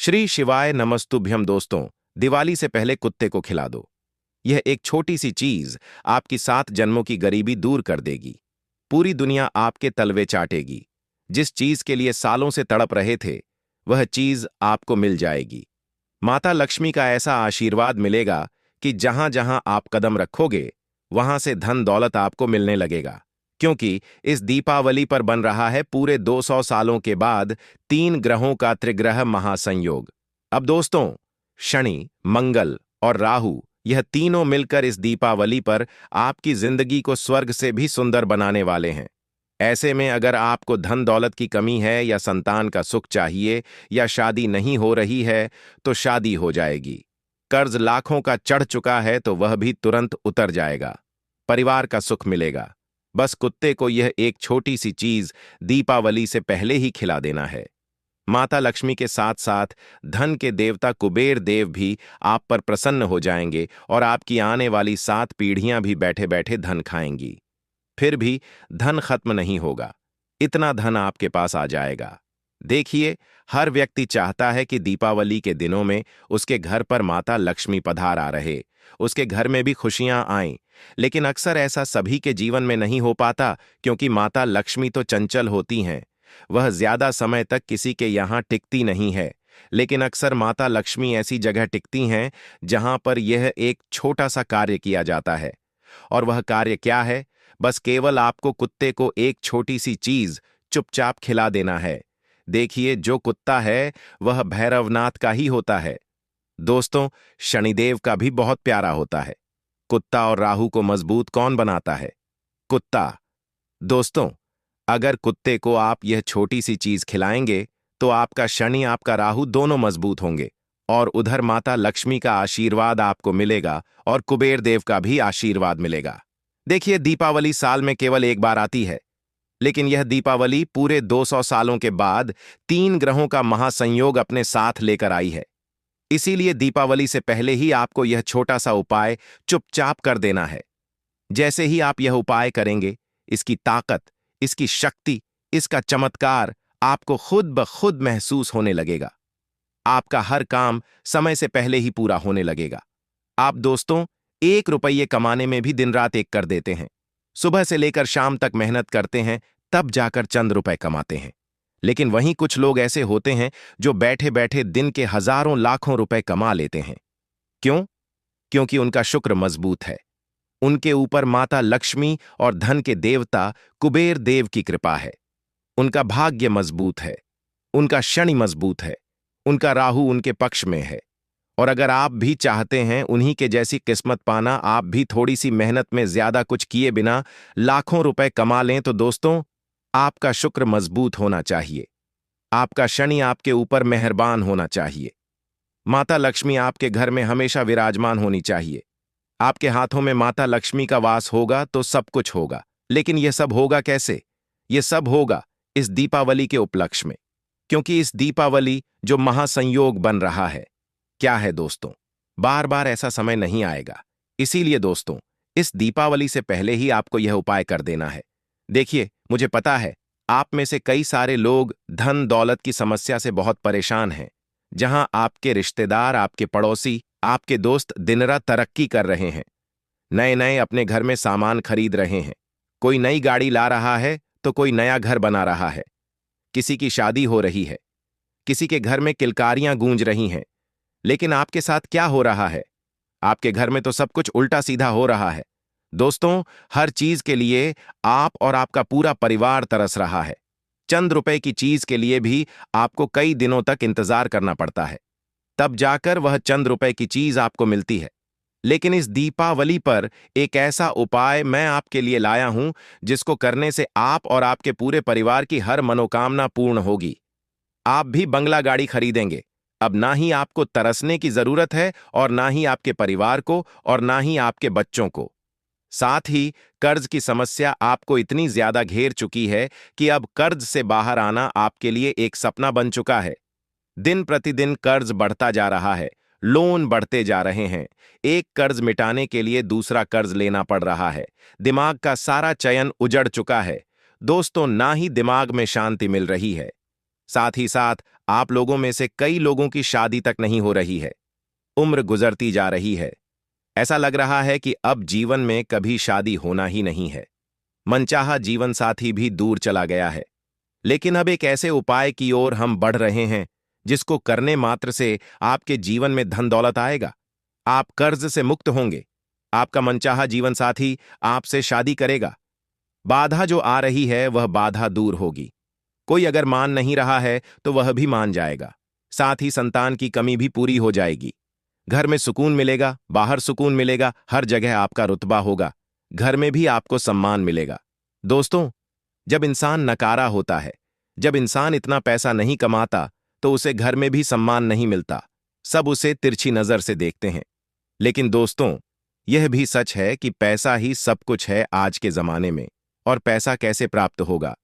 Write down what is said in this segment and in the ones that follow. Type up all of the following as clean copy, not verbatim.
श्री शिवाय नमस्तुभ्यम दोस्तों। दिवाली से पहले कुत्ते को खिला दो। यह एक छोटी सी चीज आपकी 7 जन्मों की गरीबी दूर कर देगी। पूरी दुनिया आपके तलवे चाटेगी। जिस चीज के लिए सालों से तड़प रहे थे, वह चीज आपको मिल जाएगी। माता लक्ष्मी का ऐसा आशीर्वाद मिलेगा कि जहां जहां आप कदम रखोगे, वहां से धन दौलत आपको मिलने लगेगा। क्योंकि इस दीपावली पर बन रहा है पूरे 200 सालों के बाद 3 ग्रहों का त्रिग्रह महासंयोग। अब दोस्तों, शनि, मंगल और राहु, यह तीनों मिलकर इस दीपावली पर आपकी जिंदगी को स्वर्ग से भी सुंदर बनाने वाले हैं। ऐसे में अगर आपको धन दौलत की कमी है, या संतान का सुख चाहिए, या शादी नहीं हो रही है, तो शादी हो जाएगी। कर्ज लाखों का चढ़ चुका है तो वह भी तुरंत उतर जाएगा। परिवार का सुख मिलेगा। बस कुत्ते को यह एक छोटी सी चीज दीपावली से पहले ही खिला देना है। माता लक्ष्मी के साथ साथ धन के देवता कुबेर देव भी आप पर प्रसन्न हो जाएंगे और आपकी आने वाली 7 पीढ़ियां भी बैठे बैठे धन खाएंगी। फिर भी धन खत्म नहीं होगा। इतना धन आपके पास आ जाएगा। देखिए, हर व्यक्ति चाहता है कि दीपावली के दिनों में उसके घर पर माता लक्ष्मी पधार आ रहे, उसके घर में भी खुशियां आएं। लेकिन अक्सर ऐसा सभी के जीवन में नहीं हो पाता, क्योंकि माता लक्ष्मी तो चंचल होती हैं। वह ज्यादा समय तक किसी के यहाँ टिकती नहीं है। लेकिन अक्सर माता लक्ष्मी ऐसी जगह टिकती हैं जहां पर यह एक छोटा सा कार्य किया जाता है। और वह कार्य क्या है? बस केवल आपको कुत्ते को एक छोटी सी चीज चुपचाप खिला देना है। देखिए, जो कुत्ता है वह भैरवनाथ का ही होता है। दोस्तों, शनिदेव का भी बहुत प्यारा होता है। कुत्ता और राहु को मजबूत कौन बनाता है? कुत्ता। दोस्तों, अगर कुत्ते को आप यह छोटी सी चीज खिलाएंगे, तो आपका शनि, आपका राहु दोनों मजबूत होंगे। और उधर माता लक्ष्मी का आशीर्वाद आपको मिलेगा और कुबेर देव का भी आशीर्वाद मिलेगा। देखिए, दीपावली साल में केवल एक बार आती है, लेकिन यह दीपावली पूरे 200 सालों के बाद 3 ग्रहों का महासंयोग अपने साथ लेकर आई है। इसीलिए दीपावली से पहले ही आपको यह छोटा सा उपाय चुपचाप कर देना है। जैसे ही आप यह उपाय करेंगे, इसकी ताकत, इसकी शक्ति, इसका चमत्कार आपको खुद ब खुद महसूस होने लगेगा। आपका हर काम समय से पहले ही पूरा होने लगेगा। आप दोस्तों, 1 रुपये कमाने में भी दिन रात एक कर देते हैं। सुबह से लेकर शाम तक मेहनत करते हैं, तब जाकर चंद रुपए कमाते हैं। लेकिन वहीं कुछ लोग ऐसे होते हैं जो बैठे बैठे दिन के हजारों लाखों रुपए कमा लेते हैं। क्यों? क्योंकि उनका शुक्र मजबूत है। उनके ऊपर माता लक्ष्मी और धन के देवता कुबेर देव की कृपा है। उनका भाग्य मजबूत है। उनका शनि मजबूत है। उनका राहु उनके पक्ष में है। और अगर आप भी चाहते हैं उन्हीं के जैसी किस्मत पाना, आप भी थोड़ी सी मेहनत में ज्यादा कुछ किए बिना लाखों रुपए कमा लें, तो दोस्तों, आपका शुक्र मजबूत होना चाहिए। आपका शनि आपके ऊपर मेहरबान होना चाहिए। माता लक्ष्मी आपके घर में हमेशा विराजमान होनी चाहिए। आपके हाथों में माता लक्ष्मी का वास होगा तो सब कुछ होगा। लेकिन यह सब होगा कैसे? यह सब होगा इस दीपावली के उपलक्ष्य में। क्योंकि इस दीपावली जो महासंयोग बन रहा है, क्या है दोस्तों, बार बार ऐसा समय नहीं आएगा। इसीलिए दोस्तों, इस दीपावली से पहले ही आपको यह उपाय कर देना है। देखिए, मुझे पता है आप में से कई सारे लोग धन दौलत की समस्या से बहुत परेशान हैं। जहां आपके रिश्तेदार, आपके पड़ोसी, आपके दोस्त दिन रात तरक्की कर रहे हैं, नए नए अपने घर में सामान खरीद रहे हैं। कोई नई गाड़ी ला रहा है तो कोई नया घर बना रहा है। किसी की शादी हो रही है, किसी के घर में किलकारियां गूंज रही हैं। लेकिन आपके साथ क्या हो रहा है? आपके घर में तो सब कुछ उल्टा सीधा हो रहा है। दोस्तों, हर चीज के लिए आप और आपका पूरा परिवार तरस रहा है। चंद रुपए की चीज के लिए भी आपको कई दिनों तक इंतजार करना पड़ता है, तब जाकर वह चंद रुपए की चीज आपको मिलती है। लेकिन इस दीपावली पर एक ऐसा उपाय मैं आपके लिए लाया हूं, जिसको करने से आप और आपके पूरे परिवार की हर मनोकामना पूर्ण होगी। आप भी बंगला गाड़ी खरीदेंगे। अब ना ही आपको तरसने की जरूरत है, और ना ही आपके परिवार को, और ना ही आपके बच्चों को। साथ ही कर्ज की समस्या आपको इतनी ज्यादा घेर चुकी है कि अब कर्ज से बाहर आना आपके लिए एक सपना बन चुका है। दिन प्रतिदिन कर्ज बढ़ता जा रहा है, लोन बढ़ते जा रहे हैं। एक कर्ज मिटाने के लिए दूसरा कर्ज लेना पड़ रहा है। दिमाग का सारा चयन उजड़ चुका है। दोस्तों, ना ही दिमाग में शांति मिल रही है, साथ ही साथ आप लोगों में से कई लोगों की शादी तक नहीं हो रही है। उम्र गुजरती जा रही है। ऐसा लग रहा है कि अब जीवन में कभी शादी होना ही नहीं है। मनचाहा जीवन साथी भी दूर चला गया है। लेकिन अब एक ऐसे उपाय की ओर हम बढ़ रहे हैं जिसको करने मात्र से आपके जीवन में धन दौलत आएगा। आप कर्ज से मुक्त होंगे। आपका मनचाहा जीवन साथी आपसे शादी करेगा। बाधा जो आ रही है वह बाधा दूर होगी। कोई अगर मान नहीं रहा है तो वह भी मान जाएगा। साथ ही संतान की कमी भी पूरी हो जाएगी। घर में सुकून मिलेगा, बाहर सुकून मिलेगा, हर जगह आपका रुतबा होगा। घर में भी आपको सम्मान मिलेगा। दोस्तों, जब इंसान नकारा होता है, जब इंसान इतना पैसा नहीं कमाता, तो उसे घर में भी सम्मान नहीं मिलता। सब उसे तिरछी नजर से देखते हैं। लेकिन दोस्तों, यह भी सच है कि पैसा ही सब कुछ है आज के जमाने में। और पैसा कैसे प्राप्त होगा?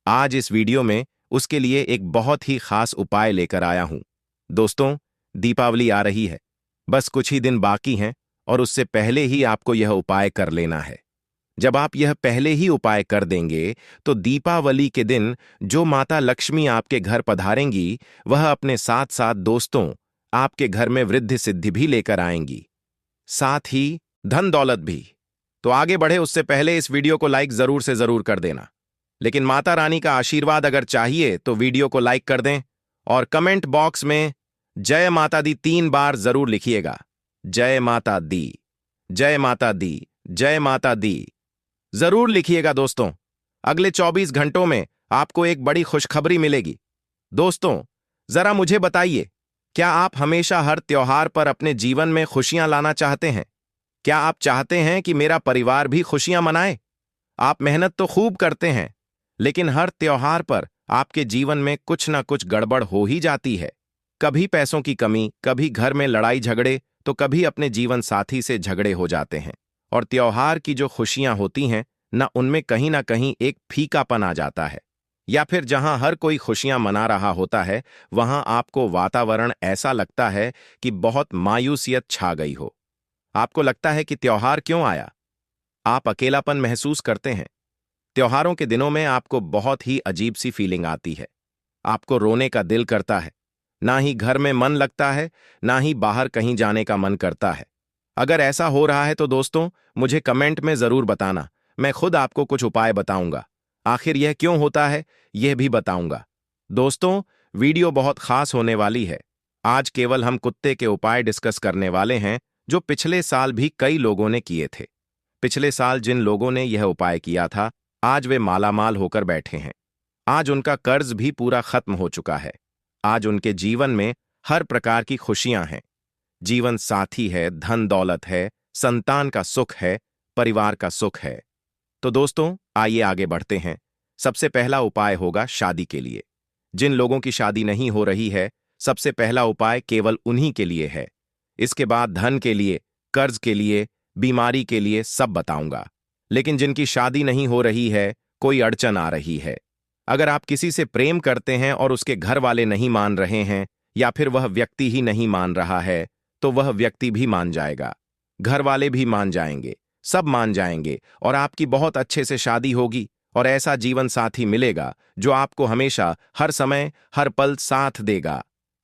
आज इस वीडियो में उसके लिए एक बहुत ही खास उपाय लेकर आया हूं। दोस्तों, दीपावली आ रही है। बस कुछ ही दिन बाकी हैं और उससे पहले ही आपको यह उपाय कर लेना है। जब आप यह पहले ही उपाय कर देंगे तो दीपावली के दिन जो माता लक्ष्मी आपके घर पधारेंगी, वह अपने साथ साथ दोस्तों आपके घर में वृद्धि सिद्धि भी लेकर आएंगी, साथ ही धन दौलत भी। तो आगे बढ़े उससे पहले इस वीडियो को लाइक जरूर से जरूर कर देना। लेकिन माता रानी का आशीर्वाद अगर चाहिए तो वीडियो को लाइक कर दें और कमेंट बॉक्स में जय माता दी 3 बार जरूर लिखिएगा। जय माता दी, जय माता दी, जय माता दी जरूर लिखिएगा दोस्तों। अगले 24 घंटों में आपको एक बड़ी खुशखबरी मिलेगी। दोस्तों, जरा मुझे बताइए, क्या आप हमेशा हर त्योहार पर अपने जीवन में खुशियां लाना चाहते हैं? क्या आप चाहते हैं कि मेरा परिवार भी खुशियां मनाए? आप मेहनत तो खूब करते हैं, लेकिन हर त्योहार पर आपके जीवन में कुछ ना कुछ गड़बड़ हो ही जाती है। कभी पैसों की कमी, कभी घर में लड़ाई झगड़े, तो कभी अपने जीवन साथी से झगड़े हो जाते हैं। और त्योहार की जो खुशियां होती हैं, ना उनमें कहीं ना कहीं एक फीकापन आ जाता है। या फिर जहां हर कोई खुशियां मना रहा होता है, वहां आपको वातावरण ऐसा लगता है कि बहुत मायूसियत छा गई हो। आपको लगता है कि त्योहार क्यों आया? आप अकेलापन महसूस करते हैं। त्योहारों के दिनों में आपको बहुत ही अजीब सी फीलिंग आती है। आपको रोने का दिल करता है। ना ही घर में मन लगता है, ना ही बाहर कहीं जाने का मन करता है। अगर ऐसा हो रहा है तो दोस्तों, मुझे कमेंट में जरूर बताना। मैं खुद आपको कुछ उपाय बताऊंगा। आखिर यह क्यों होता है, यह भी बताऊंगा। दोस्तों, वीडियो बहुत खास होने वाली है। आज केवल हम कुत्ते के उपाय डिस्कस करने वाले हैं, जो पिछले साल भी कई लोगों ने किए थे। पिछले साल जिन लोगों ने यह उपाय किया था, आज वे मालामाल होकर बैठे हैं। आज उनका कर्ज भी पूरा खत्म हो चुका है। आज उनके जीवन में हर प्रकार की खुशियां हैं। जीवन साथी है, धन दौलत है, संतान का सुख है, परिवार का सुख है। तो दोस्तों, आइए आगे बढ़ते हैं। सबसे पहला उपाय होगा शादी के लिए। जिन लोगों की शादी नहीं हो रही है, सबसे पहला उपाय केवल उन्हीं के लिए है। इसके बाद धन के लिए, कर्ज के लिए, बीमारी के लिए सब बताऊंगा। लेकिन जिनकी शादी नहीं हो रही है, कोई अड़चन आ रही है, अगर आप किसी से प्रेम करते हैं और उसके घर वाले नहीं मान रहे हैं, या फिर वह व्यक्ति ही नहीं मान रहा है, तो वह व्यक्ति भी मान जाएगा। घर वाले भी मान जाएंगे, सब मान जाएंगे और आपकी बहुत अच्छे से शादी होगी और ऐसा जीवन साथी मिलेगा जो आपको हमेशा, हर समय, हर पल साथ देगा,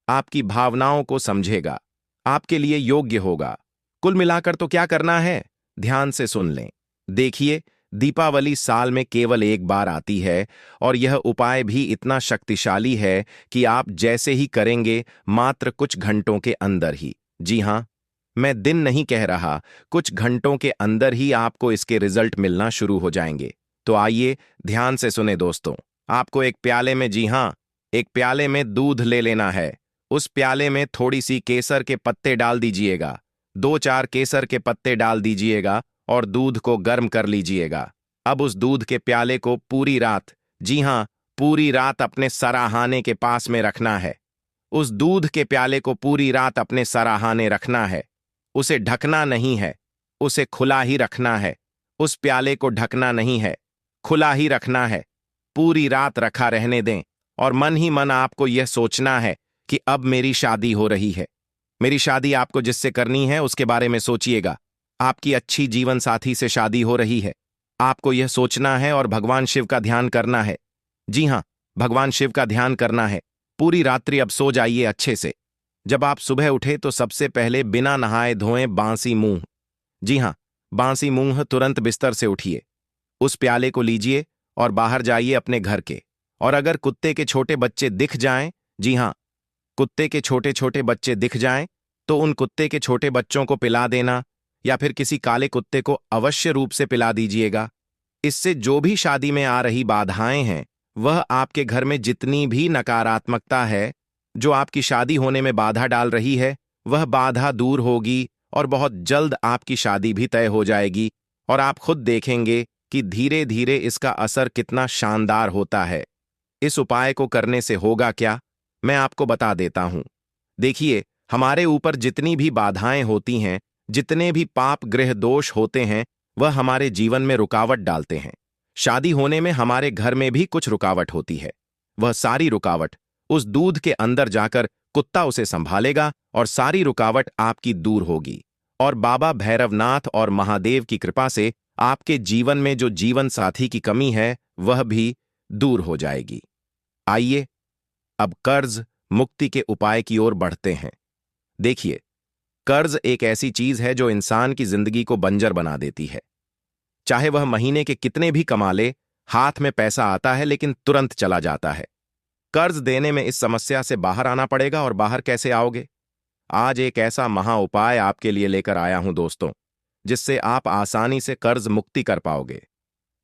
आपकी भावनाओं को समझेगा, आपके लिए योग्य होगा। कुल मिलाकर तो क्या करना है, ध्यान से सुन लें। देखिए, दीपावली साल में केवल एक बार आती है और यह उपाय भी इतना शक्तिशाली है कि आप जैसे ही करेंगे, मात्र कुछ घंटों के अंदर ही, जी हां, मैं दिन नहीं कह रहा, कुछ घंटों के अंदर ही आपको इसके रिजल्ट मिलना शुरू हो जाएंगे। तो आइए ध्यान से सुने दोस्तों। आपको एक प्याले में, जी हां, एक प्याले में दूध ले लेना है। उस प्याले में थोड़ी सी केसर के पत्ते डाल दीजिएगा। 2-4 केसर के पत्ते डाल दीजिएगा और दूध को गर्म कर लीजिएगा। अब उस दूध के प्याले को पूरी रात, जी हां, पूरी रात अपने सराहाने के पास में रखना है। उस दूध के प्याले को पूरी रात अपने सराहाने रखना है। उसे ढकना नहीं है, उसे खुला ही रखना है। उस प्याले को ढकना नहीं है, खुला ही रखना है। पूरी रात रखा रहने दें और मन ही मन आपको यह सोचना है कि अब मेरी शादी हो रही है। मेरी शादी आपको जिससे करनी है उसके बारे में सोचिएगा। आपकी अच्छी जीवन साथी से शादी हो रही है। आपको यह सोचना है और भगवान शिव का ध्यान करना है। जी हां, भगवान शिव का ध्यान करना है। पूरी रात्रि अब सो जाइए अच्छे से। जब आप सुबह उठे तो सबसे पहले बिना नहाए धोए बांसी मुंह, जी हाँ, बांसी मुंह तुरंत बिस्तर से उठिए। उस प्याले को लीजिए और बाहर जाइए अपने घर के। और अगर कुत्ते के छोटे बच्चे दिख जाएं, जी हाँ, कुत्ते के छोटे छोटे बच्चे दिख जाएं, तो उन कुत्ते के छोटे बच्चों को पिला देना, या फिर किसी काले कुत्ते को अवश्य रूप से पिला दीजिएगा। इससे जो भी शादी में आ रही बाधाएं हैं, वह आपके घर में जितनी भी नकारात्मकता है जो आपकी शादी होने में बाधा डाल रही है, वह बाधा दूर होगी और बहुत जल्द आपकी शादी भी तय हो जाएगी। और आप खुद देखेंगे कि धीरे धीरे इसका असर कितना शानदार होता है। इस उपाय को करने से होगा क्या, मैं आपको बता देता हूं। देखिए, हमारे ऊपर जितनी भी बाधाएं होती हैं, जितने भी पाप गृह दोष होते हैं, वह हमारे जीवन में रुकावट डालते हैं। शादी होने में हमारे घर में भी कुछ रुकावट होती है। वह सारी रुकावट उस दूध के अंदर जाकर कुत्ता उसे संभालेगा और सारी रुकावट आपकी दूर होगी। और बाबा भैरवनाथ और महादेव की कृपा से आपके जीवन में जो जीवन साथी की कमी है, वह भी दूर हो जाएगी। आइए अब कर्ज मुक्ति के उपाय की ओर बढ़ते हैं। देखिए, कर्ज एक ऐसी चीज है जो इंसान की जिंदगी को बंजर बना देती है। चाहे वह महीने के कितने भी कमा ले, हाथ में पैसा आता है लेकिन तुरंत चला जाता है। कर्ज देने में इस समस्या से बाहर आना पड़ेगा। और बाहर कैसे आओगे? आज एक ऐसा महा उपाय आपके लिए लेकर आया हूं दोस्तों, जिससे आप आसानी से कर्ज मुक्ति कर पाओगे।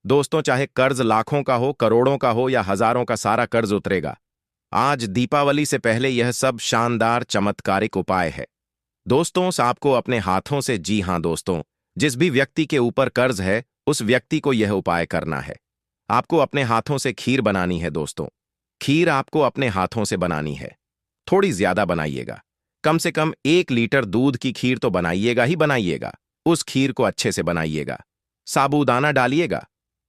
दोस्तों, चाहे कर्ज लाखों का हो, करोड़ों का हो या हजारों का, सारा कर्ज उतरेगा। आज दीपावली से पहले यह सब शानदार चमत्कारिक उपाय है। दोस्तों, आपको अपने हाथों से, जी हां दोस्तों, जिस भी व्यक्ति के ऊपर कर्ज है, उस व्यक्ति को यह उपाय करना है। आपको अपने हाथों से खीर बनानी है दोस्तों। खीर आपको अपने हाथों से बनानी है। थोड़ी ज्यादा बनाइएगा, कम से कम 1 लीटर दूध की खीर तो बनाइएगा ही बनाइएगा। उस खीर को अच्छे से बनाइएगा। साबूदाना डालिएगा,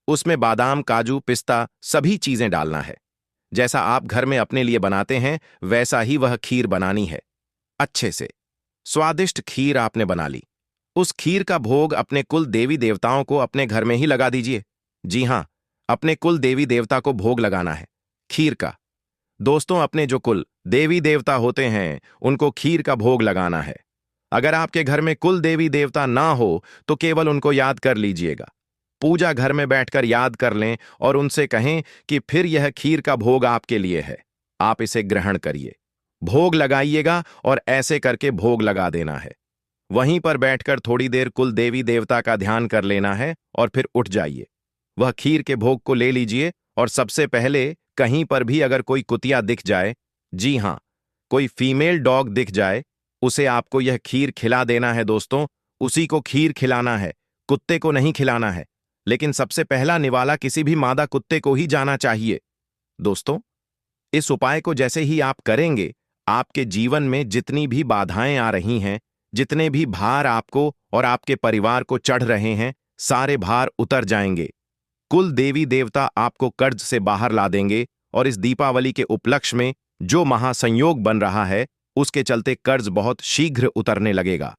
उसमें बादाम, काजू, पिस्ता सभी चीजें डालना है। जैसा आप घर में अपने लिए बनाते हैं, वैसा ही वह खीर बनानी है। अच्छे से स्वादिष्ट खीर आपने बना ली। उस खीर का भोग अपने कुल देवी देवताओं को अपने घर में ही लगा दीजिए। जी हां, अपने कुल देवी देवता को भोग लगाना है खीर का। दोस्तों, अपने जो कुल देवी देवता होते हैं, उनको खीर का भोग लगाना है। अगर आपके घर में कुल देवी देवता ना हो तो केवल उनको याद कर लीजिएगा। पूजा घर में बैठकर याद कर लें और उनसे कहें कि फिर यह खीर का भोग आपके लिए है, आप इसे ग्रहण करिए। भोग लगाइएगा और ऐसे करके भोग लगा देना है। वहीं पर बैठकर थोड़ी देर कुल देवी देवता का ध्यान कर लेना है और फिर उठ जाइए। वह खीर के भोग को ले लीजिए और सबसे पहले कहीं पर भी अगर कोई कुतिया दिख जाए, जी हां, कोई फीमेल डॉग दिख जाए, उसे आपको यह खीर खिला देना है दोस्तों। उसी को खीर खिलाना है, कुत्ते को नहीं खिलाना है। लेकिन सबसे पहला निवाला किसी भी मादा कुत्ते को ही जाना चाहिए। दोस्तों, इस उपाय को जैसे ही आप करेंगे, आपके जीवन में जितनी भी बाधाएं आ रही हैं, जितने भी भार आपको और आपके परिवार को चढ़ रहे हैं, सारे भार उतर जाएंगे। कुल देवी देवता आपको कर्ज से बाहर ला देंगे और इस दीपावली के उपलक्ष्य में जो महासंयोग बन रहा है, उसके चलते कर्ज बहुत शीघ्र उतरने लगेगा।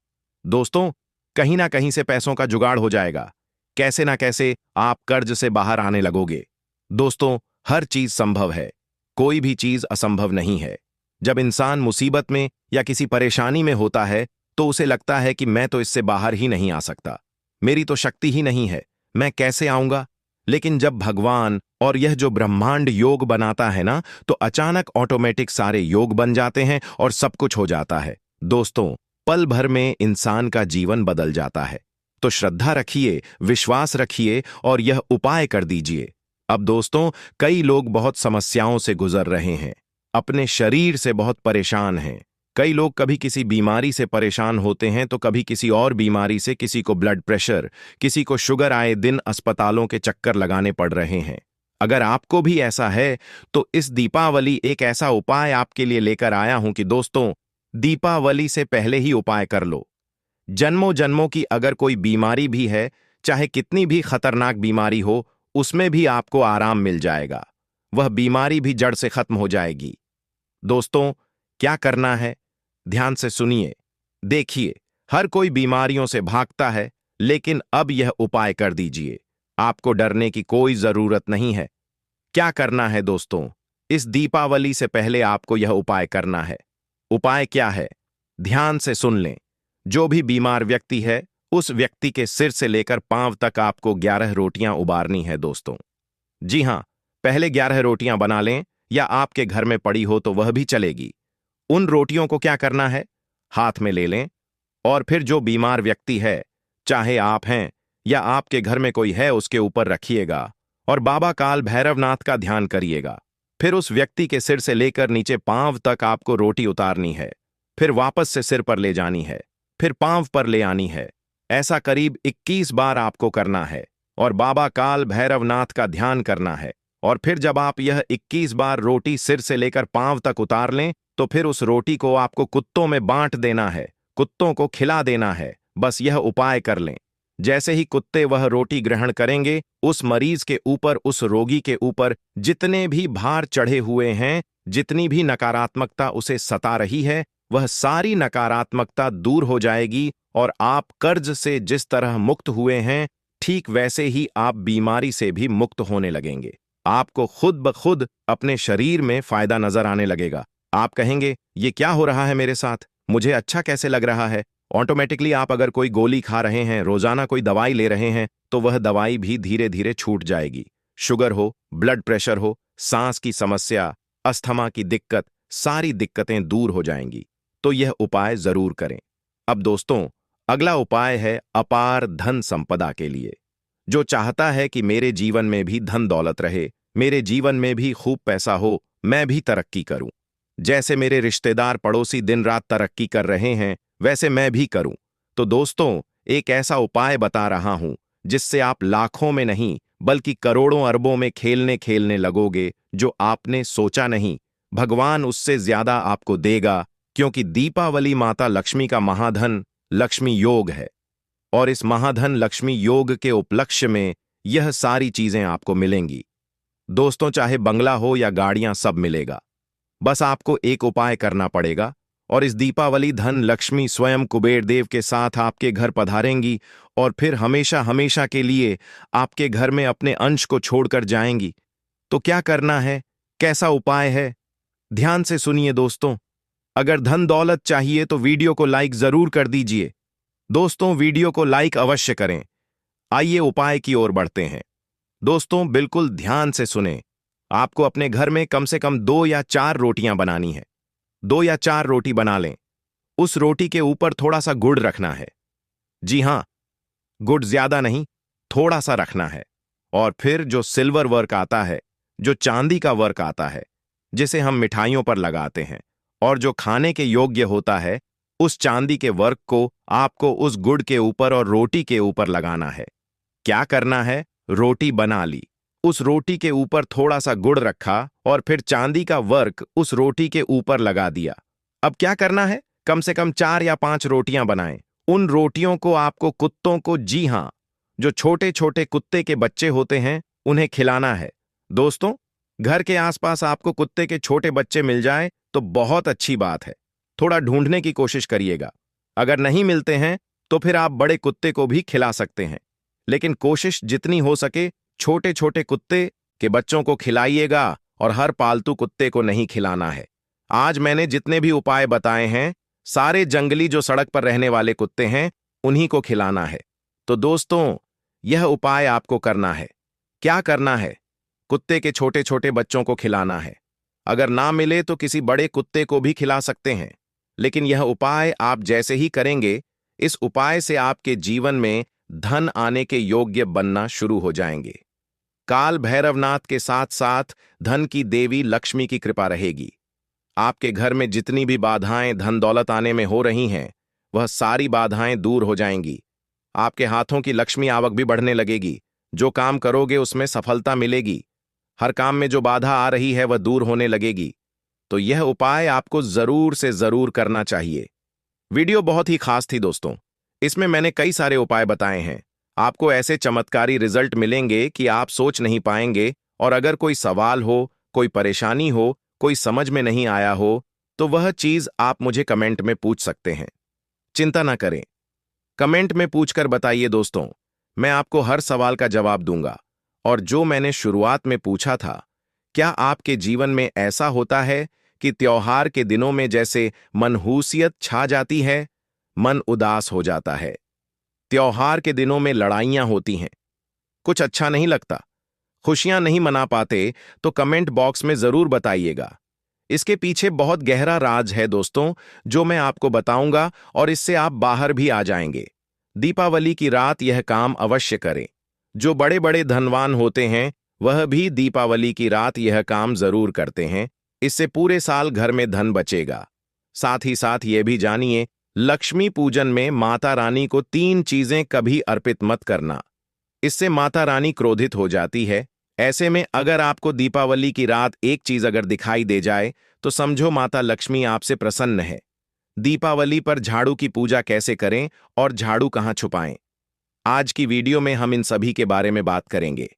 दोस्तों, कहीं ना कहीं से पैसों का जुगाड़ हो जाएगा। कैसे ना कैसे आप कर्ज से बाहर आने लगोगे। दोस्तों, हर चीज संभव है, कोई भी चीज असंभव नहीं है। जब इंसान मुसीबत में या किसी परेशानी में होता है तो उसे लगता है कि मैं तो इससे बाहर ही नहीं आ सकता, मेरी तो शक्ति ही नहीं है, मैं कैसे आऊंगा। लेकिन जब भगवान और यह जो ब्रह्मांड योग बनाता है ना, तो अचानक ऑटोमेटिक सारे योग बन जाते हैं और सब कुछ हो जाता है। दोस्तों, पल भर में इंसान का जीवन बदल जाता है। तो श्रद्धा रखिए, विश्वास रखिए और यह उपाय कर दीजिए। अब दोस्तों, कई लोग बहुत समस्याओं से गुजर रहे हैं, अपने शरीर से बहुत परेशान हैं। कई लोग कभी किसी बीमारी से परेशान होते हैं तो कभी किसी और बीमारी से, किसी को ब्लड प्रेशर, किसी को शुगर, आए दिन अस्पतालों के चक्कर लगाने पड़ रहे हैं। अगर आपको भी ऐसा है तो इस दीपावली एक ऐसा उपाय आपके लिए लेकर आया हूं कि दोस्तों, दीपावली से पहले ही उपाय कर लो। जन्मों जन्मों की अगर कोई बीमारी भी है, चाहे कितनी भी खतरनाक बीमारी हो, उसमें भी आपको आराम मिल जाएगा। वह बीमारी भी जड़ से खत्म हो जाएगी। दोस्तों, क्या करना है, ध्यान से सुनिए। देखिए, हर कोई बीमारियों से भागता है, लेकिन अब यह उपाय कर दीजिए। आपको डरने की कोई जरूरत नहीं है। क्या करना है दोस्तों, इस दीपावली से पहले आपको यह उपाय करना है। उपाय क्या है? ध्यान से सुन लें। जो भी बीमार व्यक्ति है, उस व्यक्ति के सिर से लेकर पांव तक आपको 11 रोटियां उबारनी है दोस्तों। जी हां, पहले 11 रोटियां बना लें, या आपके घर में पड़ी हो तो वह भी चलेगी। उन रोटियों को क्या करना है? हाथ में ले लें और फिर जो बीमार व्यक्ति है, चाहे आप हैं या आपके घर में कोई है, उसके ऊपर रखिएगा और बाबा काल भैरवनाथ का ध्यान करिएगा। फिर उस व्यक्ति के सिर से लेकर नीचे पांव तक आपको रोटी उतारनी है, फिर वापस से सिर पर ले जानी है, फिर पांव पर ले आनी है। ऐसा करीब 21 बार आपको करना है और बाबा काल भैरवनाथ का ध्यान करना है। और फिर जब आप यह 21 बार रोटी सिर से लेकर पांव तक उतार लें, तो फिर उस रोटी को आपको कुत्तों में बांट देना है, कुत्तों को खिला देना है। बस यह उपाय कर लें। जैसे ही कुत्ते वह रोटी ग्रहण करेंगे, उस मरीज के ऊपर, उस रोगी के ऊपर जितने भी भार चढ़े हुए हैं, जितनी भी नकारात्मकता उसे सता रही है, वह सारी नकारात्मकता दूर हो जाएगी और आप कर्ज से जिस तरह मुक्त हुए हैं, ठीक वैसे ही आप बीमारी से भी मुक्त होने लगेंगे। आपको खुद ब खुद अपने शरीर में फायदा नजर आने लगेगा। आप कहेंगे, ये क्या हो रहा है मेरे साथ? मुझे अच्छा कैसे लग रहा है? ऑटोमेटिकली आप अगर कोई गोली खा रहे हैं, रोजाना कोई दवाई ले रहे हैं, तो वह दवाई भी धीरे धीरे छूट जाएगी। शुगर हो, ब्लड प्रेशर हो, सांस की समस्या, अस्थमा की दिक्कत, सारी दिक्कतें दूर हो जाएंगी। तो यह उपाय जरूर करें। अब दोस्तों, अगला उपाय है अपार धन संपदा के लिए। जो चाहता है कि मेरे जीवन में भी धन दौलत रहे, मेरे जीवन में भी खूब पैसा हो, मैं भी तरक्की करूं, जैसे मेरे रिश्तेदार पड़ोसी दिन रात तरक्की कर रहे हैं, वैसे मैं भी करूं। तो दोस्तों, एक ऐसा उपाय बता रहा हूं जिससे आप लाखों में नहीं बल्कि करोड़ों अरबों में खेलने खेलने लगोगे। जो आपने सोचा नहीं, भगवान उससे ज्यादा आपको देगा, क्योंकि दीपावली माता लक्ष्मी का महाधन लक्ष्मी योग है और इस महाधन लक्ष्मी योग के उपलक्ष्य में यह सारी चीजें आपको मिलेंगी। दोस्तों, चाहे बंगला हो या गाड़ियां, सब मिलेगा। बस आपको एक उपाय करना पड़ेगा और इस दीपावली धन लक्ष्मी स्वयं कुबेर देव के साथ आपके घर पधारेंगी और फिर हमेशा हमेशा के लिए आपके घर में अपने अंश को छोड़कर जाएंगी। तो क्या करना है? कैसा उपाय है? ध्यान से सुनिए दोस्तों। अगर धन दौलत चाहिए तो वीडियो को लाइक जरूर कर दीजिए। दोस्तों, वीडियो को लाइक अवश्य करें। आइए उपाय की ओर बढ़ते हैं। दोस्तों, बिल्कुल ध्यान से सुनें। आपको अपने घर में कम से कम 2 या 4 रोटियां बनानी है। 2 या 4 रोटी बना लें। उस रोटी के ऊपर थोड़ा सा गुड़ रखना है। जी हां, गुड़ ज्यादा नहीं, थोड़ा सा रखना है। और फिर जो सिल्वर वर्क आता है, जो चांदी का वर्क आता है, जिसे हम मिठाइयों पर लगाते हैं और जो खाने के योग्य होता है, उस चांदी के वर्क को आपको उस गुड़ के ऊपर और रोटी के ऊपर लगाना है। क्या करना है? रोटी बना ली, उस रोटी के ऊपर थोड़ा सा गुड़ रखा और फिर चांदी का वर्क उस रोटी के ऊपर लगा दिया। अब क्या करना है? कम से कम 4 या 5 रोटियां बनाएं। उन रोटियों को आपको कुत्तों को, जी हां, जो छोटे छोटे कुत्ते के बच्चे होते हैं, उन्हें खिलाना है। दोस्तों, घर के आसपास आपको कुत्ते के छोटे बच्चे मिल जाए तो बहुत अच्छी बात है। थोड़ा ढूंढने की कोशिश करिएगा। अगर नहीं मिलते हैं तो फिर आप बड़े कुत्ते को भी खिला सकते हैं, लेकिन कोशिश जितनी हो सके छोटे छोटे कुत्ते के बच्चों को खिलाइएगा और हर पालतू कुत्ते को नहीं खिलाना है। आज मैंने जितने भी उपाय बताए हैं, सारे जंगली जो सड़क पर रहने वाले कुत्ते हैं, उन्हीं को खिलाना है। तो दोस्तों, यह उपाय आपको करना है। क्या करना है? कुत्ते के छोटे छोटे बच्चों को खिलाना है। अगर ना मिले तो किसी बड़े कुत्ते को भी खिला सकते हैं, लेकिन यह उपाय आप जैसे ही करेंगे, इस उपाय से आपके जीवन में धन आने के योग्य बनना शुरू हो जाएंगे। काल भैरवनाथ के साथ साथ धन की देवी लक्ष्मी की कृपा रहेगी। आपके घर में जितनी भी बाधाएं धन दौलत आने में हो रही हैं, वह सारी बाधाएं दूर हो जाएंगी। आपके हाथों की लक्ष्मी आवक भी बढ़ने लगेगी। जो काम करोगे उसमें सफलता मिलेगी। हर काम में जो बाधा आ रही है वह दूर होने लगेगी। तो यह उपाय आपको जरूर से जरूर करना चाहिए। वीडियो बहुत ही खास थी दोस्तों। इसमें मैंने कई सारे उपाय बताए हैं। आपको ऐसे चमत्कारी रिजल्ट मिलेंगे कि आप सोच नहीं पाएंगे। और अगर कोई सवाल हो, कोई परेशानी हो, कोई समझ में नहीं आया हो, तो वह चीज आप मुझे कमेंट में पूछ सकते हैं। चिंता ना करें, कमेंट में पूछकर बताइए दोस्तों। मैं आपको हर सवाल का जवाब दूंगा। और जो मैंने शुरुआत में पूछा था क्या आपके जीवन में ऐसा होता है कि त्योहार के दिनों में जैसे मनहूसियत छा जाती है, मन उदास हो जाता है? त्योहार के दिनों में लड़ाइयां होती हैं, कुछ अच्छा नहीं लगता, खुशियां नहीं मना पाते, तो कमेंट बॉक्स में जरूर बताइएगा। इसके पीछे बहुत गहरा राज है दोस्तों, जो मैं आपको बताऊंगा और इससे आप बाहर भी आ जाएंगे। दीपावली की रात यह काम अवश्य करें। जो बड़े बड़े धनवान होते हैं वह भी दीपावली की रात यह काम जरूर करते हैं। इससे पूरे साल घर में धन बचेगा। साथ ही साथ ये भी जानिए, लक्ष्मी पूजन में माता रानी को 3 चीजें कभी अर्पित मत करना। इससे माता रानी क्रोधित हो जाती है। ऐसे में अगर आपको दीपावली की रात एक चीज अगर दिखाई दे जाए तो समझो माता लक्ष्मी आपसे प्रसन्न है। दीपावली पर झाड़ू की पूजा कैसे करें और झाड़ू कहां छुपाएं, आज की वीडियो में हम इन सभी के बारे में बात करेंगे।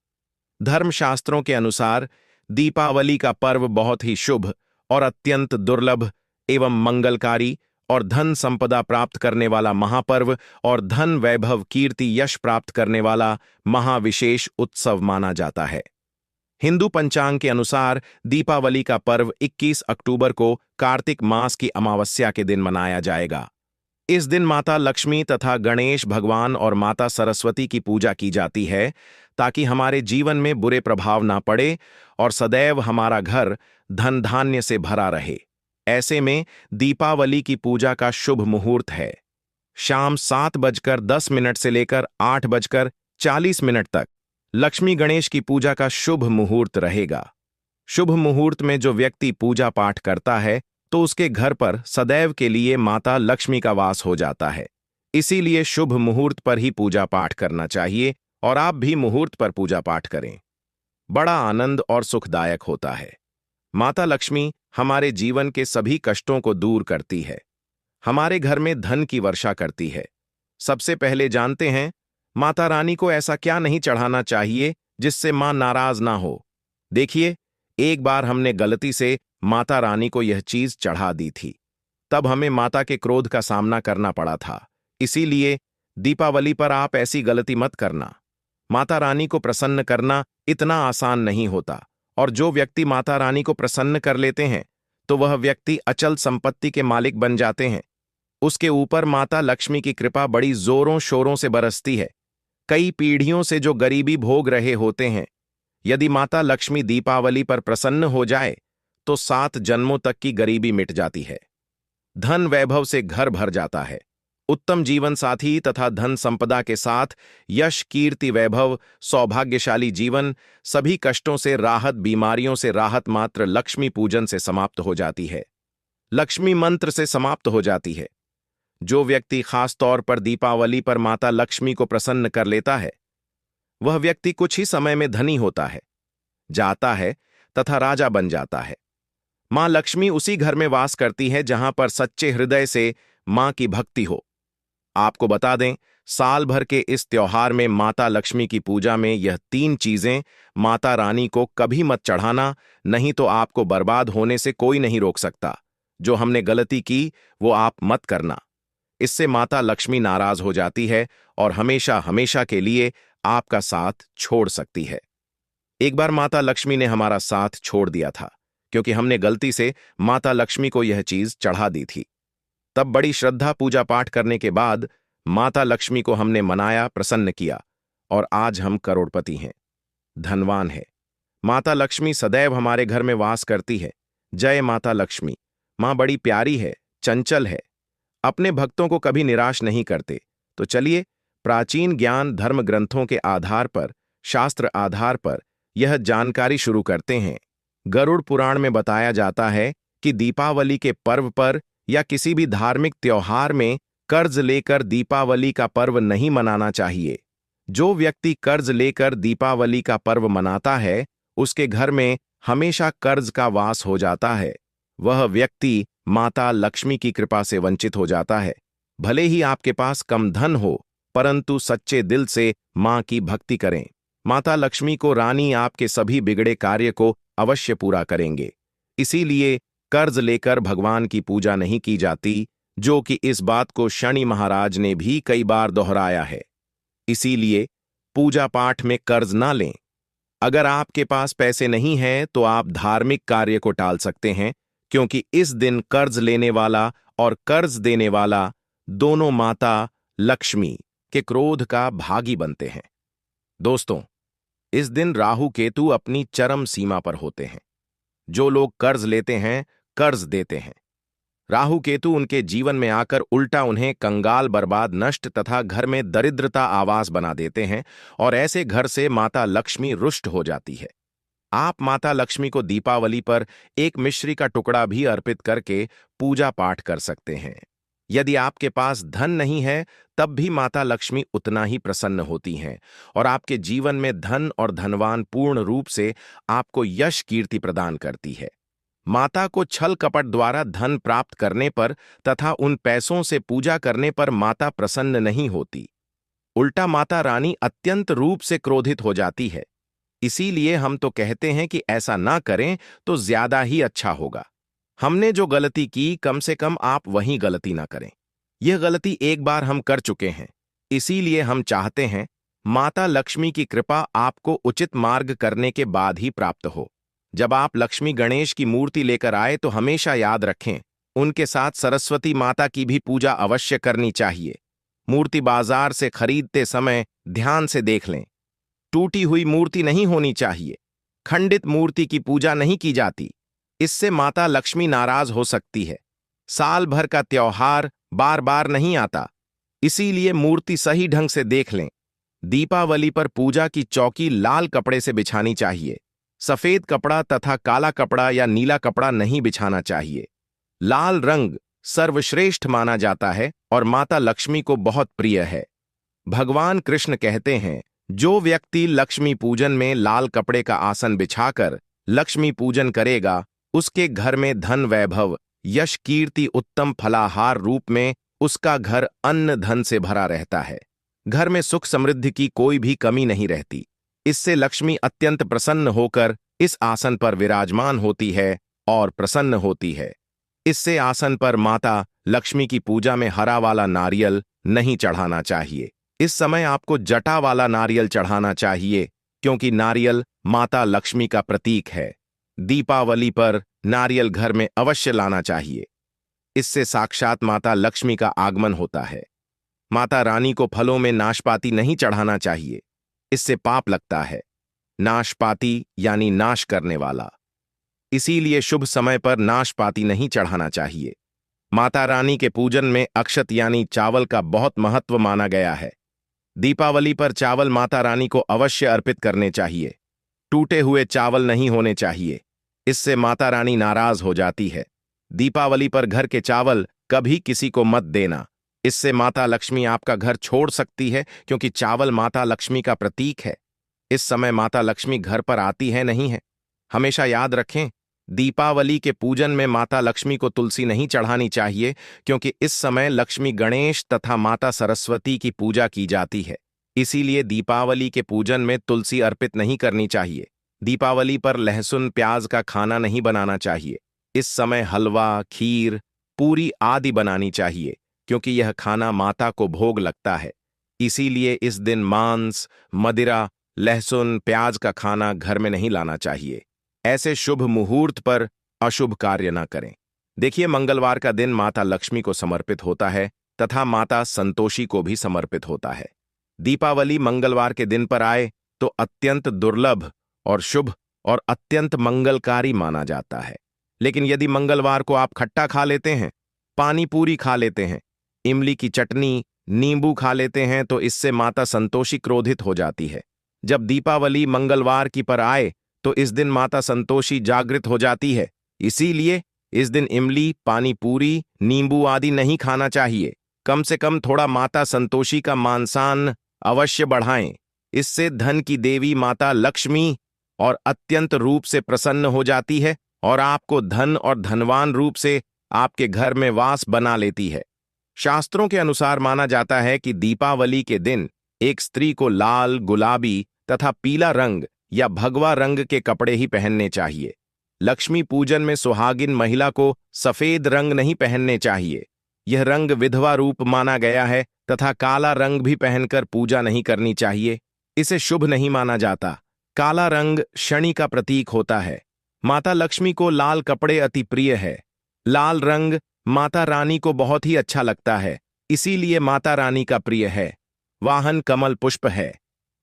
धर्मशास्त्रों के अनुसार दीपावली का पर्व बहुत ही शुभ और अत्यंत दुर्लभ एवं मंगलकारी और धन संपदा प्राप्त करने वाला महापर्व और धन वैभव कीर्ति यश प्राप्त करने वाला महाविशेष उत्सव माना जाता है। हिंदू पंचांग के अनुसार दीपावली का पर्व 21 अक्टूबर को कार्तिक मास की अमावस्या के दिन मनाया जाएगा। इस दिन माता लक्ष्मी तथा गणेश भगवान और माता सरस्वती की पूजा की जाती है, ताकि हमारे जीवन में बुरे प्रभाव ना पड़े और सदैव हमारा घर धन धान्य से भरा रहे। ऐसे में दीपावली की पूजा का शुभ मुहूर्त है शाम 7:10 से लेकर 8:40 तक। लक्ष्मी गणेश की पूजा का शुभ मुहूर्त रहेगा। शुभ मुहूर्त में जो व्यक्ति पूजा पाठ करता है तो उसके घर पर सदैव के लिए माता लक्ष्मी का वास हो जाता है। इसीलिए शुभ मुहूर्त पर ही पूजा पाठ करना चाहिए और आप भी मुहूर्त पर पूजा पाठ करें। बड़ा आनंद और सुखदायक होता है। माता लक्ष्मी हमारे जीवन के सभी कष्टों को दूर करती है, हमारे घर में धन की वर्षा करती है। सबसे पहले जानते हैं माता रानी को ऐसा क्या नहीं चढ़ाना चाहिए जिससे मां नाराज ना हो। देखिए, एक बार हमने गलती से माता रानी को यह चीज चढ़ा दी थी, तब हमें माता के क्रोध का सामना करना पड़ा था। इसीलिए दीपावली पर आप ऐसी गलती मत करना। माता रानी को प्रसन्न करना इतना आसान नहीं होता, और जो व्यक्ति माता रानी को प्रसन्न कर लेते हैं तो वह व्यक्ति अचल संपत्ति के मालिक बन जाते हैं। उसके ऊपर माता लक्ष्मी की कृपा बड़ी जोरों शोरों से बरसती है। कई पीढ़ियों से जो गरीबी भोग रहे होते हैं, यदि माता लक्ष्मी दीपावली पर प्रसन्न हो जाए तो 7 जन्मों तक की गरीबी मिट जाती है। धन वैभव से घर भर जाता है। उत्तम जीवन साथी तथा धन संपदा के साथ यश कीर्ति वैभव सौभाग्यशाली जीवन, सभी कष्टों से राहत, बीमारियों से राहत मात्र लक्ष्मी पूजन से समाप्त हो जाती है, लक्ष्मी मंत्र से समाप्त हो जाती है। जो व्यक्ति खास तौर पर दीपावली पर माता लक्ष्मी को प्रसन्न कर लेता है वह व्यक्ति कुछ ही समय में धनी होता है, जाता है तथा राजा बन जाता है। मां लक्ष्मी उसी घर में वास करती है जहां पर सच्चे हृदय से मां की भक्ति हो। आपको बता दें, साल भर के इस त्योहार में माता लक्ष्मी की पूजा में यह 3 चीजें माता रानी को कभी मत चढ़ाना, नहीं तो आपको बर्बाद होने से कोई नहीं रोक सकता। जो हमने गलती की वो आप मत करना। इससे माता लक्ष्मी नाराज हो जाती है और हमेशा हमेशा के लिए आपका साथ छोड़ सकती है। एक बार माता लक्ष्मी ने हमारा साथ छोड़ दिया था, क्योंकि हमने गलती से माता लक्ष्मी को यह चीज चढ़ा दी थी। तब बड़ी श्रद्धा पूजा पाठ करने के बाद माता लक्ष्मी को हमने मनाया, प्रसन्न किया, और आज हम करोड़पति हैं, धनवान हैं। माता लक्ष्मी सदैव हमारे घर में वास करती है। जय माता लक्ष्मी। मां बड़ी प्यारी है, चंचल है, अपने भक्तों को कभी निराश नहीं करते। तो चलिए, प्राचीन ज्ञान धर्म ग्रंथों के आधार पर, शास्त्र आधार पर यह जानकारी शुरू करते हैं। गरुड़ पुराण में बताया जाता है कि दीपावली के पर्व पर या किसी भी धार्मिक त्योहार में कर्ज लेकर दीपावली का पर्व नहीं मनाना चाहिए। जो व्यक्ति कर्ज लेकर दीपावली का पर्व मनाता है उसके घर में हमेशा कर्ज का वास हो जाता है। वह व्यक्ति माता लक्ष्मी की कृपा से वंचित हो जाता है। भले ही आपके पास कम धन हो, परंतु सच्चे दिल से मां की भक्ति करें। माता लक्ष्मी को रानी आपके सभी बिगड़े कार्य को अवश्य पूरा करेंगे। इसीलिए कर्ज लेकर भगवान की पूजा नहीं की जाती, जो कि इस बात को शनि महाराज ने भी कई बार दोहराया है। इसीलिए पूजा पाठ में कर्ज ना लें। अगर आपके पास पैसे नहीं हैं तो आप धार्मिक कार्य को टाल सकते हैं, क्योंकि इस दिन कर्ज लेने वाला और कर्ज देने वाला दोनों माता लक्ष्मी के क्रोध का भागी बनते हैं। दोस्तों, इस दिन राहु केतु अपनी चरम सीमा पर होते हैं। जो लोग कर्ज लेते हैं, कर्ज देते हैं, राहु केतु उनके जीवन में आकर उल्टा उन्हें कंगाल, बर्बाद, नष्ट तथा घर में दरिद्रता आवास बना देते हैं और ऐसे घर से माता लक्ष्मी रुष्ट हो जाती है। आप माता लक्ष्मी को दीपावली पर एक मिश्री का टुकड़ा भी अर्पित करके पूजा पाठ कर सकते हैं। यदि आपके पास धन नहीं है, तब भी माता लक्ष्मी उतना ही प्रसन्न होती हैं और आपके जीवन में धन और धनवान पूर्ण रूप से आपको यश कीर्ति प्रदान करती है। माता को छल कपट द्वारा धन प्राप्त करने पर तथा उन पैसों से पूजा करने पर माता प्रसन्न नहीं होती। उल्टा माता रानी अत्यंत रूप से क्रोधित हो जाती है। इसीलिए हम तो कहते हैं कि ऐसा ना करें तो ज्यादा ही अच्छा होगा। हमने जो गलती की, कम से कम आप वही गलती ना करें। यह गलती एक बार हम कर चुके हैं, इसीलिए हम चाहते हैं माता लक्ष्मी की कृपा आपको उचित मार्ग करने के बाद ही प्राप्त हो। जब आप लक्ष्मी गणेश की मूर्ति लेकर आए तो हमेशा याद रखें, उनके साथ सरस्वती माता की भी पूजा अवश्य करनी चाहिए। मूर्ति बाजार से खरीदते समय ध्यान से देख लें। टूटी हुई मूर्ति नहीं होनी चाहिए। खंडित मूर्ति की पूजा नहीं की जाती, इससे माता लक्ष्मी नाराज हो सकती है। साल भर का त्योहार बार बार नहीं आता, इसीलिए मूर्ति सही ढंग से देख लें। दीपावली पर पूजा की चौकी लाल कपड़े से बिछानी चाहिए। सफेद कपड़ा तथा काला कपड़ा या नीला कपड़ा नहीं बिछाना चाहिए। लाल रंग सर्वश्रेष्ठ माना जाता है और माता लक्ष्मी को बहुत प्रिय है। भगवान कृष्ण कहते हैं, जो व्यक्ति लक्ष्मी पूजन में लाल कपड़े का आसन बिछाकर लक्ष्मी पूजन करेगा, उसके घर में धन, वैभव, यश, कीर्ति, उत्तम फलाहार रूप में उसका घर अन्न धन से भरा रहता है। घर में सुख समृद्धि की कोई भी कमी नहीं रहती। इससे लक्ष्मी अत्यंत प्रसन्न होकर इस आसन पर विराजमान होती है और प्रसन्न होती है। इससे आसन पर माता लक्ष्मी की पूजा में हरा वाला नारियल नहीं चढ़ाना चाहिए। इस समय आपको जटा वाला नारियल चढ़ाना चाहिए, क्योंकि नारियल माता लक्ष्मी का प्रतीक है। दीपावली पर नारियल घर में अवश्य लाना चाहिए। इससे साक्षात माता लक्ष्मी का आगमन होता है। माता रानी को फलों में नाशपाती नहीं चढ़ाना चाहिए, इससे पाप लगता है। नाशपाती यानी नाश करने वाला, इसीलिए शुभ समय पर नाशपाती नहीं चढ़ाना चाहिए। माता रानी के पूजन में अक्षत यानी चावल का बहुत महत्व माना गया है। दीपावली पर चावल माता रानी को अवश्य अर्पित करने चाहिए। टूटे हुए चावल नहीं होने चाहिए, इससे माता रानी नाराज हो जाती है। दीपावली पर घर के चावल कभी किसी को मत देना, इससे माता लक्ष्मी आपका घर छोड़ सकती है, क्योंकि चावल माता लक्ष्मी का प्रतीक है। इस समय माता लक्ष्मी घर पर आती है नहीं है। हमेशा याद रखें, दीपावली के पूजन में माता लक्ष्मी को तुलसी नहीं चढ़ानी चाहिए, क्योंकि इस समय लक्ष्मी गणेश तथा माता सरस्वती की पूजा की जाती है। इसीलिए दीपावली के पूजन में तुलसी अर्पित नहीं करनी चाहिए। दीपावली पर लहसुन, प्याज का खाना नहीं बनाना चाहिए। इस समय हलवा, खीर, पूरी आदि बनानी चाहिए, क्योंकि यह खाना माता को भोग लगता है। इसीलिए इस दिन मांस, मदिरा, लहसुन, प्याज का खाना घर में नहीं लाना चाहिए। ऐसे शुभ मुहूर्त पर अशुभ कार्य न करें। देखिए, मंगलवार का दिन माता लक्ष्मी को समर्पित होता है तथा माता संतोषी को भी समर्पित होता है। दीपावली मंगलवार के दिन पर आए तो अत्यंत दुर्लभ और शुभ और अत्यंत मंगलकारी माना जाता है। लेकिन यदि मंगलवार को आप खट्टा खा लेते हैं, पानी पूरी खा लेते हैं, इमली की चटनी, नींबू खा लेते हैं, तो इससे माता संतोषी क्रोधित हो जाती है। जब दीपावली मंगलवार की पर आए तो इस दिन माता संतोषी जागृत हो जाती है। इसीलिए इस दिन इमली, पानी पूरी, नींबू आदि नहीं खाना चाहिए। कम से कम थोड़ा माता संतोषी का मानसान अवश्य बढ़ाएं। इससे धन की देवी माता लक्ष्मी और अत्यंत रूप से प्रसन्न हो जाती है और आपको धन और धनवान रूप से आपके घर में वास बना लेती है। शास्त्रों के अनुसार माना जाता है कि दीपावली के दिन एक स्त्री को लाल, गुलाबी तथा पीला रंग या भगवा रंग के कपड़े ही पहनने चाहिए। लक्ष्मी पूजन में सुहागिन महिला को सफेद रंग नहीं पहनने चाहिए। यह रंग विधवा रूप माना गया है तथा काला रंग भी पहनकर पूजा नहीं करनी चाहिए। इसे शुभ नहीं माना जाता। काला रंग शनि का प्रतीक होता है। माता लक्ष्मी को लाल कपड़े अति प्रिय है। लाल रंग माता रानी को बहुत ही अच्छा लगता है, इसीलिए माता रानी का प्रिय है। वाहन कमल पुष्प है।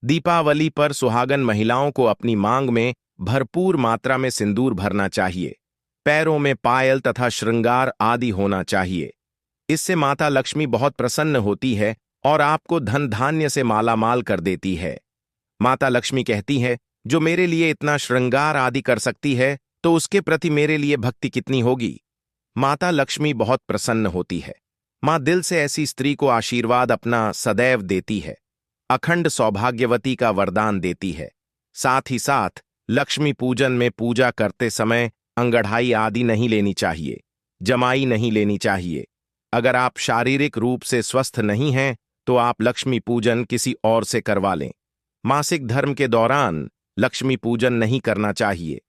दीपावली पर सुहागन महिलाओं को अपनी मांग में भरपूर मात्रा में सिंदूर भरना चाहिए। पैरों में पायल तथा श्रृंगार आदि होना चाहिए। इससे माता लक्ष्मी बहुत प्रसन्न होती है और आपको धन धान्य से मालामाल कर देती है। माता लक्ष्मी कहती है, जो मेरे लिए इतना श्रृंगार आदि कर सकती है तो उसके प्रति मेरे लिए भक्ति कितनी होगी। माता लक्ष्मी बहुत प्रसन्न होती है। मां दिल से ऐसी स्त्री को आशीर्वाद अपना सदैव देती है, अखंड सौभाग्यवती का वरदान देती है। साथ ही साथ लक्ष्मी पूजन में पूजा करते समय अंगड़ाई आदि नहीं लेनी चाहिए, जमाई नहीं लेनी चाहिए। अगर आप शारीरिक रूप से स्वस्थ नहीं हैं तो आप लक्ष्मी पूजन किसी और से करवा लें। मासिक धर्म के दौरान लक्ष्मी पूजन नहीं करना चाहिए,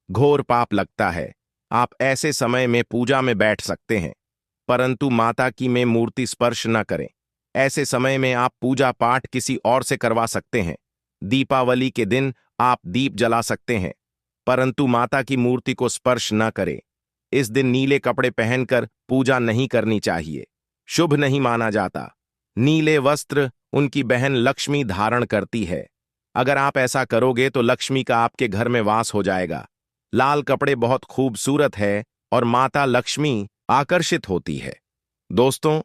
घोर पाप लगता है। आप ऐसे समय में पूजा में बैठ सकते हैं, परंतु माता की में मूर्ति स्पर्श न करें। ऐसे समय में आप पूजा पाठ किसी और से करवा सकते हैं। दीपावली के दिन आप दीप जला सकते हैं, परंतु माता की मूर्ति को स्पर्श न करें। इस दिन नीले कपड़े पहनकर पूजा नहीं करनी चाहिए, शुभ नहीं माना जाता। नीले वस्त्र उनकी बहन लक्ष्मी धारण करती है। अगर आप ऐसा करोगे तो लक्ष्मी का आपके घर में वास हो जाएगा। लाल कपड़े बहुत खूबसूरत है और माता लक्ष्मी आकर्षित होती है। दोस्तों,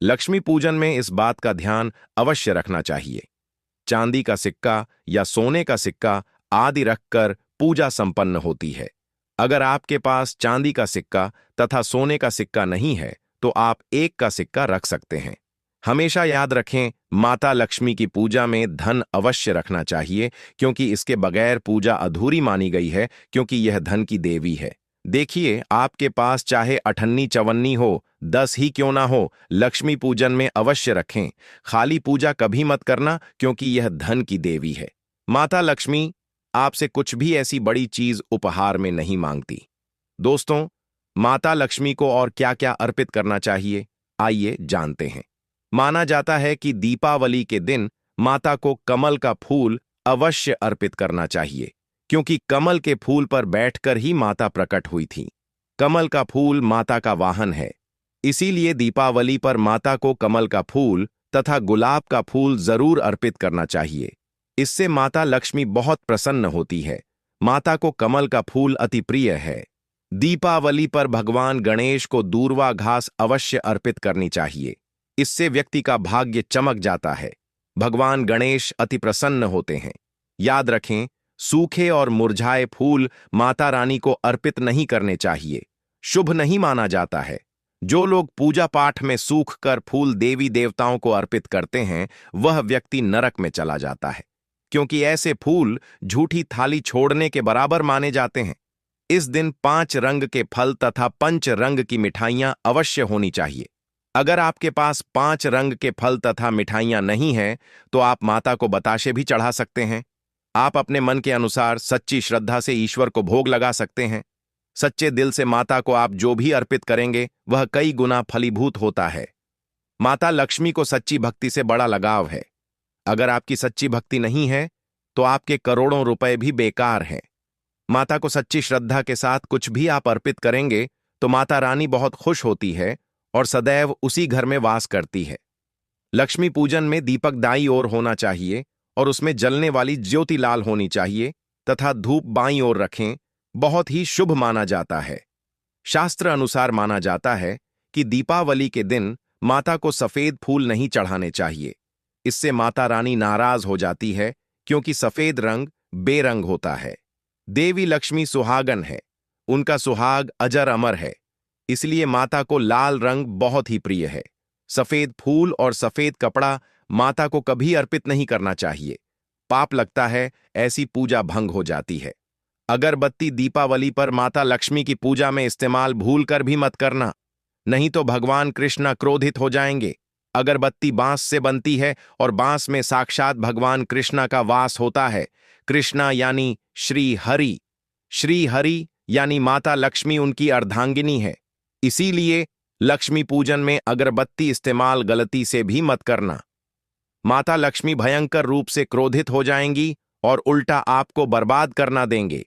लक्ष्मी पूजन में इस बात का ध्यान अवश्य रखना चाहिए। चांदी का सिक्का या सोने का सिक्का आदि रखकर पूजा संपन्न होती है। अगर आपके पास चांदी का सिक्का तथा सोने का सिक्का नहीं है तो आप एक का सिक्का रख सकते हैं। हमेशा याद रखें, माता लक्ष्मी की पूजा में धन अवश्य रखना चाहिए, क्योंकि इसके बगैर पूजा अधूरी मानी गई है, क्योंकि यह धन की देवी है। देखिए, आपके पास चाहे अठन्नी चवन्नी हो, 10 ही क्यों ना हो, लक्ष्मी पूजन में अवश्य रखें। खाली पूजा कभी मत करना, क्योंकि यह धन की देवी है। माता लक्ष्मी आपसे कुछ भी ऐसी बड़ी चीज उपहार में नहीं मांगती। दोस्तों, माता लक्ष्मी को और क्या क्या अर्पित करना चाहिए, आइए जानते हैं। माना जाता है कि दीपावली के दिन माता को कमल का फूल अवश्य अर्पित करना चाहिए, क्योंकि कमल के फूल पर बैठकर ही माता प्रकट हुई थी। कमल का फूल माता का वाहन है, इसीलिए दीपावली पर माता को कमल का फूल तथा गुलाब का फूल जरूर अर्पित करना चाहिए। इससे माता लक्ष्मी बहुत प्रसन्न होती है। माता को कमल का फूल अति प्रिय है। दीपावली पर भगवान गणेश को दूर्वा घास अवश्य अर्पित करनी चाहिए। इससे व्यक्ति का भाग्य चमक जाता है। भगवान गणेश अति प्रसन्न होते हैं। याद रखें, सूखे और मुरझाए फूल माता रानी को अर्पित नहीं करने चाहिए, शुभ नहीं माना जाता है। जो लोग पूजा पाठ में सूख कर फूल देवी देवताओं को अर्पित करते हैं, वह व्यक्ति नरक में चला जाता है, क्योंकि ऐसे फूल झूठी थाली छोड़ने के बराबर माने जाते हैं। इस दिन 5 रंग के फल तथा 5 रंग की मिठाइयां अवश्य होनी चाहिए। अगर आपके पास 5 रंग के फल तथा मिठाइयां नहीं हैं, तो आप माता को बताशे भी चढ़ा सकते हैं। आप अपने मन के अनुसार सच्ची श्रद्धा से ईश्वर को भोग लगा सकते हैं। सच्चे दिल से माता को आप जो भी अर्पित करेंगे, वह कई गुना फलीभूत होता है। माता लक्ष्मी को सच्ची भक्ति से बड़ा लगाव है। अगर आपकी सच्ची भक्ति नहीं है, तो आपके करोड़ों रुपए भी बेकार हैं। माता को सच्ची श्रद्धा के साथ कुछ भी आप अर्पित करेंगे, तो माता रानी बहुत खुश होती है और सदैव उसी घर में वास करती है। लक्ष्मी पूजन में दीपक दाईं ओर होना चाहिए और उसमें जलने वाली ज्योति लाल होनी चाहिए तथा धूप बाईं ओर रखें, बहुत ही शुभ माना जाता है। शास्त्र अनुसार माना जाता है कि दीपावली के दिन माता को सफेद फूल नहीं चढ़ाने चाहिए। इससे माता रानी नाराज हो जाती है, क्योंकि सफेद रंग बेरंग होता है। देवी लक्ष्मी सुहागन है, उनका सुहाग अजर अमर है, इसलिए माता को लाल रंग बहुत ही प्रिय है। सफेद फूल और सफेद कपड़ा माता को कभी अर्पित नहीं करना चाहिए, पाप लगता है, ऐसी पूजा भंग हो जाती है। अगरबत्ती दीपावली पर माता लक्ष्मी की पूजा में इस्तेमाल भूल कर भी मत करना, नहीं तो भगवान कृष्ण क्रोधित हो जाएंगे। अगरबत्ती बांस से बनती है और बांस में साक्षात भगवान कृष्ण का वास होता है। कृष्णा यानी श्री हरि, श्री हरि यानी माता लक्ष्मी उनकी अर्धांगिनी है। इसीलिए लक्ष्मी पूजन में अगरबत्ती इस्तेमाल गलती से भी मत करना। माता लक्ष्मी भयंकर रूप से क्रोधित हो जाएंगी और उल्टा आपको बर्बाद करना देंगे।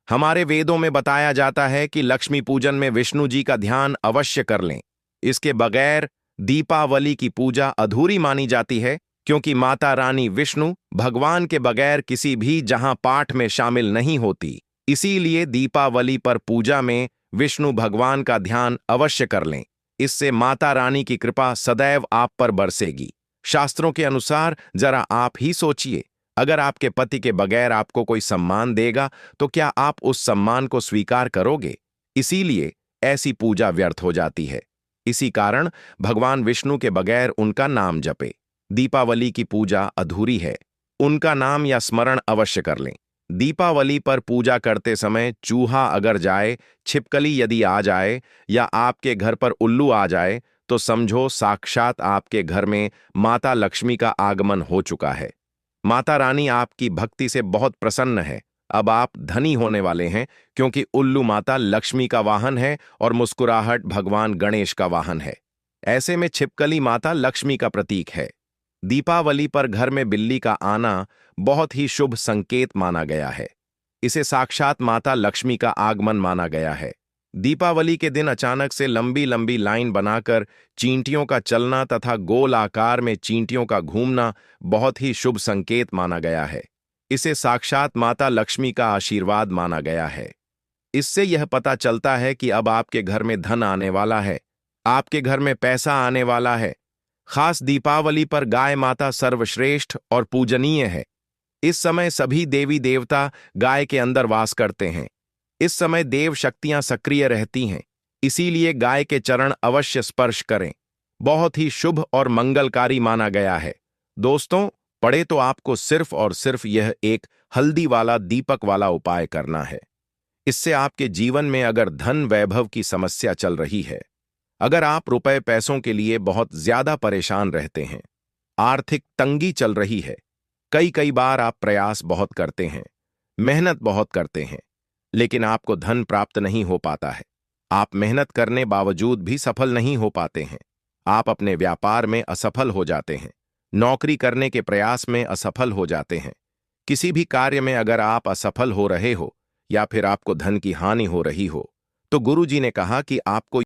हमारे वेदों में बताया जाता है कि लक्ष्मी पूजन में विष्णु जी का ध्यान अवश्य कर लें। इसके बगैर दीपावली की पूजा अधूरी मानी जाती है, क्योंकि माता रानी विष्णु भगवान के बगैर किसी भी जहां पाठ में शामिल नहीं होती। इसीलिए दीपावली पर पूजा में विष्णु भगवान का ध्यान अवश्य कर लें। इससे माता रानी की कृपा सदैव आप पर बरसेगी। शास्त्रों के अनुसार जरा आप ही सोचिए, अगर आपके पति के बगैर आपको कोई सम्मान देगा तो क्या आप उस सम्मान को स्वीकार करोगे? इसीलिए ऐसी पूजा व्यर्थ हो जाती है। इसी कारण भगवान विष्णु के बगैर उनका नाम जपे। दीपावली की पूजा अधूरी है। उनका नाम या स्मरण अवश्य कर लें। दीपावली पर पूजा करते समय चूहा अगर जाए, छिपकली यदि आ जाए या आपके घर पर उल्लू आ जाए तो समझो साक्षात आपके घर में माता लक्ष्मी का आगमन हो चुका है। माता रानी आपकी भक्ति से बहुत प्रसन्न है। अब आप धनी होने वाले हैं, क्योंकि उल्लू माता लक्ष्मी का वाहन है और मुस्कुराहट भगवान गणेश का वाहन है। ऐसे में छिपकली माता लक्ष्मी का प्रतीक है। दीपावली पर घर में बिल्ली का आना बहुत ही शुभ संकेत माना गया है। इसे साक्षात माता लक्ष्मी का आगमन माना गया है। दीपावली के दिन अचानक से लंबी लंबी लाइन बनाकर चींटियों का चलना तथा गोल आकार में चींटियों का घूमना बहुत ही शुभ संकेत माना गया है। इसे साक्षात माता लक्ष्मी का आशीर्वाद माना गया है। इससे यह पता चलता है कि अब आपके घर में धन आने वाला है, आपके घर में पैसा आने वाला है। खास दीपावली पर गाय माता सर्वश्रेष्ठ और पूजनीय है। इस समय सभी देवी देवता गाय के अंदर वास करते हैं। इस समय देव शक्तियां सक्रिय रहती हैं, इसीलिए गाय के चरण अवश्य स्पर्श करें। बहुत ही शुभ और मंगलकारी माना गया है। दोस्तों, पढ़े तो आपको सिर्फ और सिर्फ यह एक हल्दी वाला दीपक वाला उपाय करना है। इससे आपके जीवन में अगर धन वैभव की समस्या चल रही है, अगर आप रुपए पैसों के लिए बहुत ज्यादा परेशान रहते हैं, आर्थिक तंगी चल रही है, कई बार आप प्रयास बहुत करते हैं, मेहनत बहुत करते हैं, लेकिन आपको धन प्राप्त नहीं हो पाता है। आप मेहनत करने बावजूद भी सफल नहीं हो पाते हैं। आप अपने व्यापार में असफल हो जाते हैं, नौकरी करने के प्रयास में असफल हो जाते हैं। किसी भी कार्य में अगर आप असफल हो रहे हो या फिर आपको धन की हानि हो रही हो, तो गुरु जी ने कहा कि आपको